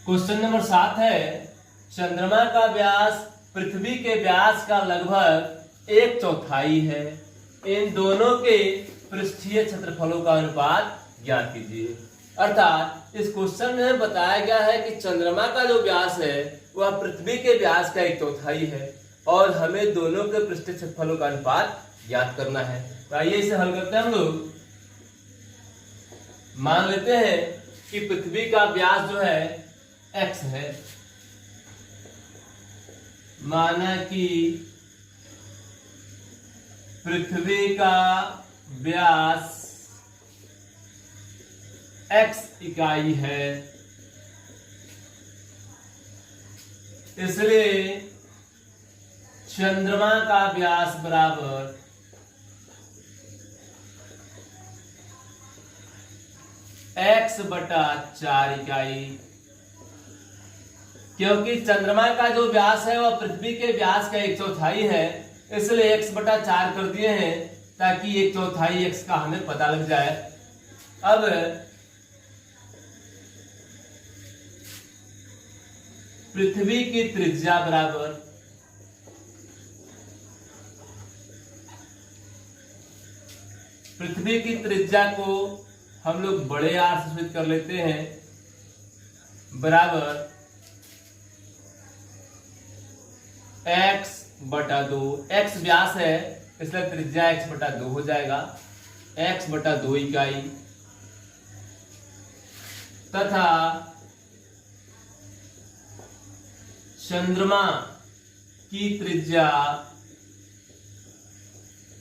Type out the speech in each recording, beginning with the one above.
Question number 7 है, चंद्रमा का व्यास पृथ्वी के व्यास का लगभग 1/4 है। इन दोनों के पृष्ठीय क्षेत्रफलों का अनुपात ज्ञात कीजिए। अर्थात इस क्वेश्चन में बताया गया है कि चंद्रमा का जो व्यास है वह पृथ्वी के व्यास का 1/4 है और हमें दोनों के पृष्ठीय क्षेत्रफलों का अनुपात ज्ञात करना है। तो आइए इसे हल करते हैं हम लोग। मान लेते हैं कि पृथ्वी का व्यास जो है x है। माना कि पृथ्वी का व्यास x इकाई है, इसलिए चंद्रमा का व्यास बराबर x/4 इकाई। क्योंकि चंद्रमा का जो व्यास है वह पृथ्वी के व्यास का 1/4 है, इसलिए x/4 कर दिए हैं ताकि 1/4 x का हमें पता लग जाए। अब पृथ्वी की त्रिज्या बराबर पृथ्वी की त्रिज्या को हम लोग बड़े R से सूचित कर लेते हैं, बराबर x/2। x व्यास है इसलिए त्रिज्या x/2 हो जाएगा, x/2 इकाई। तथा चंद्रमा की त्रिज्या,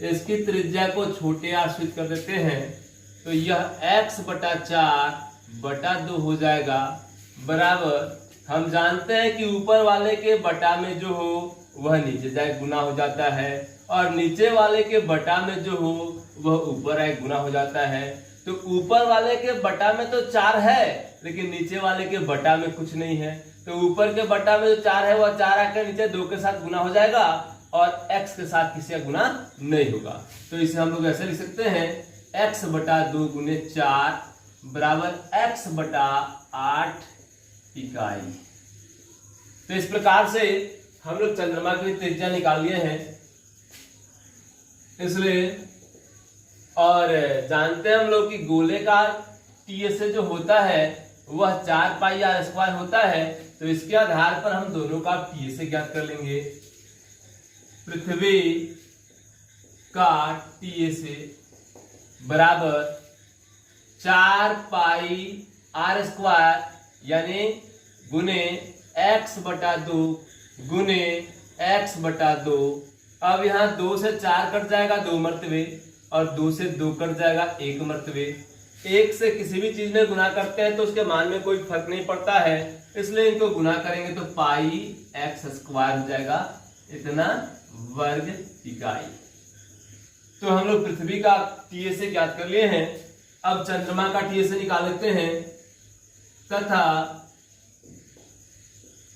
इसकी त्रिज्या को छोटे R सूचित कर देते हैं, तो यह x/4/2 हो जाएगा, बराबर हम जानते हैं कि ऊपर वाले के बटा में जो हो वह नीचे जाए गुना हो जाता है और नीचे वाले के बटा में जो हो वह ऊपर आए गुना हो जाता है। तो ऊपर वाले के बटा में तो 4 है लेकिन नीचे वाले के बटा में कुछ नहीं है, तो ऊपर के बटा में जो 4 है वह 4 आकर नीचे 2 के साथ गुना हो जाएगा और x के साथ किसी का गुना नहीं होगा। तो इसे हम लोग ऐसे लिख सकते हैं x/2 × 4 बराबर x/8 इकाई। तो इस प्रकार से हम लोग चंद्रमा की त्रिज्या निकाल लिए हैं, इसलिए और जानते हैं हम लोग कि गोले का TSA जो होता है वह 4πr² होता है। तो इसके आधार पर हम दोनों का TSA ज्ञात कर लेंगे। पृथ्वी का TSA बराबर 4πr² यानी गुने x/2 गुने x/2। अब यहाँ 2 से 4 कट जाएगा 2 मर्तबे और 2 से 2 कट जाएगा 1 मर्तबे। 1 से किसी भी चीज में गुना करते हैं तो उसके मान में कोई फर्क नहीं पड़ता है, इसलिए इनको गुना करेंगे तो πx² हो जाएगा, इतना वर्ग इकाई। तो हम लोग पृथ्वी का TSA ज्ञात कर लिए हैं। अब चंद्रमा का TSA निकाल लेते हैं तथा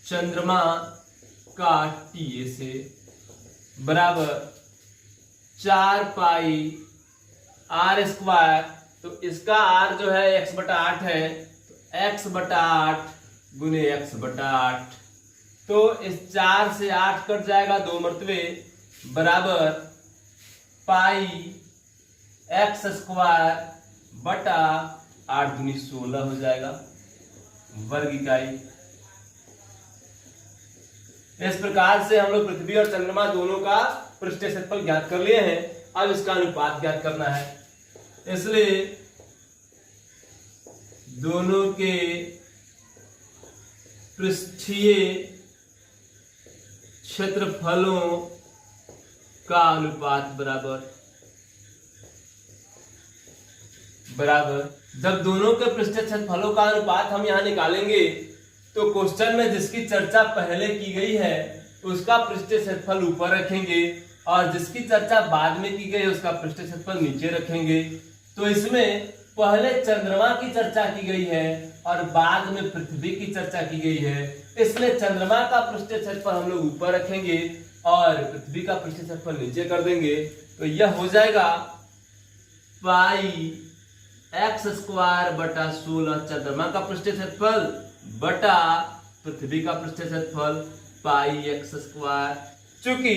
चंद्रमा का TSA बराबर 4πr²। तो इसका r जो है x/8 है, तो x/8 गुने x/8। तो इस 4 से 8 कट जाएगा 2 मर्तबे, बराबर πx²/8 दूनी 16 हो जाएगा वर्ग इकाई। इस प्रकार से हम लोग पृथ्वी और चंद्रमा दोनों का पृष्ठीय क्षेत्रफल ज्ञात कर लिए हैं। अब इसका अनुपात ज्ञात करना है, इसलिए दोनों के पृष्ठीय क्षेत्रफलों का अनुपात बराबर जब दोनों के पृष्ठीय क्षेत्रफलों का अनुपात हम यहां निकालेंगे तो क्वेश्चन में जिसकी चर्चा पहले की गई है उसका पृष्ठीय क्षेत्रफल ऊपर रखेंगे और जिसकी चर्चा बाद में की गई है उसका पृष्ठीय क्षेत्रफल नीचे रखेंगे। तो इसमें पहले चंद्रमा की चर्चा की गई है और बाद में पृथ्वी की चर्चा की गई है, इसलिए चंद्रमा का पृष्ठीय क्षेत्रफल हम लोग ऊपर रखेंगे और पृथ्वी का पृष्ठीय क्षेत्रफल नीचे कर देंगे। तो यह हो जाएगा एक्स स्क्वायर बटा 16 चंद्रमा का पृष्ठीय क्षेत्रफल बटा पृथ्वी का पृष्ठीय क्षेत्रफल पाई एक्स स्क्वायर। चूंकि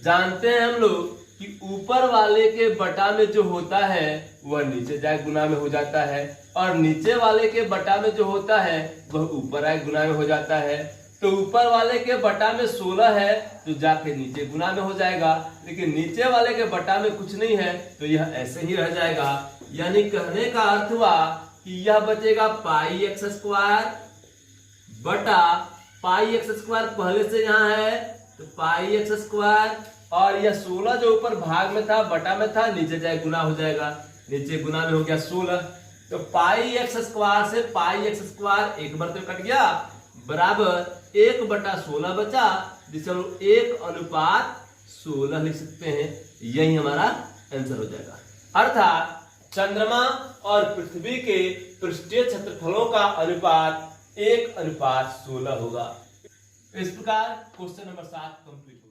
जानते हैं हम लोग कि ऊपर वाले के बटा में जो होता है वह नीचे जाए गुना में हो जाता है, और नीचे वाले के बटा में जो होता है वह ऊपर आए गुना में हो जाता है। तो ऊपर वाले के बटा में 16 है तो जाके नीचे गुना में हो जाएगा, लेकिन नीचे वाले के बटा में कुछ नहीं है तो यह ऐसे ही रह जाएगा। यानी कहने का अर्थ हुआ कि यह बचेगा पाई एक्स स्क्वायर बटा पाई एक्स स्क्वायर पहले से यहाँ है तो पाई एक्स स्क्वायर, और यह 16 जो ऊपर भाग में था बटा में था नीचे जाए गुना हो जाएगा, नीचे गुना में हो गया 16। तो पाई एक्स स्क्वायर से पाई एक्स स्क्वायर एक बार तो कट गया, बराबर 1/16 बचा, जिसे हम 1:16 लिख सकते हैं। यही हमारा आंसर हो जाएगा। अर्थात चंद्रमा और पृथ्वी के पृष्ठीय क्षेत्रफलों का अनुपात 1:16 होगा। इस प्रकार क्वेश्चन नंबर 7 कंप्लीट।